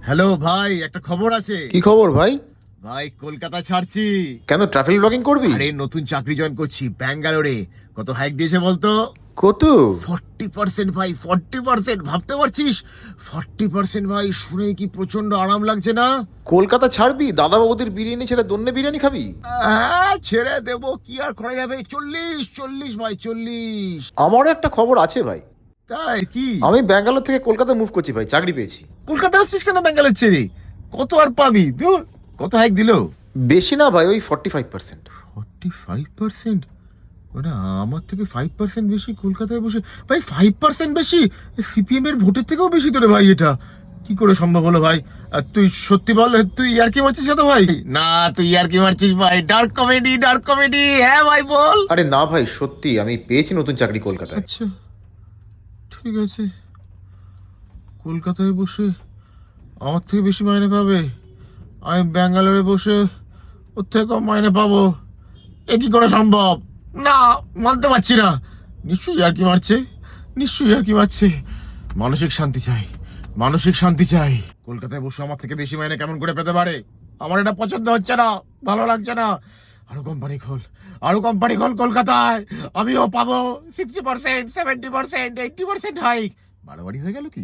Hello ভাই, একটা খবর আছে। কি খবর ভাই? ভাই কলকাতা ছাড়ছি। কেন, ট্রাভেল ব্লগিং করবি? আরে নতুন চাকরি জয়েন করছি ব্যাঙ্গালোরে। কত হাইক দিয়েছে বলতো? কত? 40% ভাই, 40%। ভাবতে পারছিস? 40% ভাই, শুনে কি প্রচন্ড আরাম লাগছে না? কলকাতা ছাড়বি? দাদা বাবুদের বিরিয়ানি ছেড়ে দন্নে বিরিয়ানি খাবি? হ্যাঁ, ছেড়ে দেবো, কি আর করা যাবে। 40 ভাই, 40। আমারও একটা খবর আছে ভাই। তাই কি? আমি ব্যাঙ্গালোর থেকে কলকাতা মুভ করছি ভাই, চাকরি পেয়েছি। কলকাতা আসছিস কেন ব্যাঙ্গালোর ছেড়ে? কত আর পাবি? দূর। কত হাইক দিলো? বেশি না ভাই, ওই 45%। 45%? মানে আমার থেকে 5% বেশি কলকাতায় বসে। ভাই 5% বেশি? সিপিএম এর ভোটের থেকেও বেশি তো রে ভাই। এটা কি করে সম্ভব হলো ভাই? আর তুই সত্যি বল, তুই ইয়ার্কি মারছিস না তো ভাই? না, তুই ইয়ার্কি মারছিস ভাই। Dark comedy, dark comedy. হ্যাঁ ভাই, বল। আরে না ভাই, সত্যি আমি পেয়েছি নতুন চাকরি কলকাতায়। আচ্ছা, ঠিক আছে। কলকাতায় বসে আমার থেকে বেশি মাইনে পাবে, আমি ব্যাঙ্গালোরে বসে ওর থেকে কম মাইনে পাবো? এ কি করে সম্ভব? না, মানতে পারছি না। নিশ্চয়ই আর কি মারছে, নিশ্চয়ই আর কি মারছে। মানসিক শান্তি চাই, মানসিক শান্তি চাই। কলকাতায় বসে আমার থেকে বেশি মাইনে কেমন করে পেতে পারে? আমার এটা পছন্দ হচ্ছে না, ভালো লাগছে না। আরো কোম্পানি খোল, আরো কোম্পানি খোল কলকাতায়। আমিও পাবো 60%, 70%, 80% হাইক। বাড়াবাড়ি হয়ে গেল কি?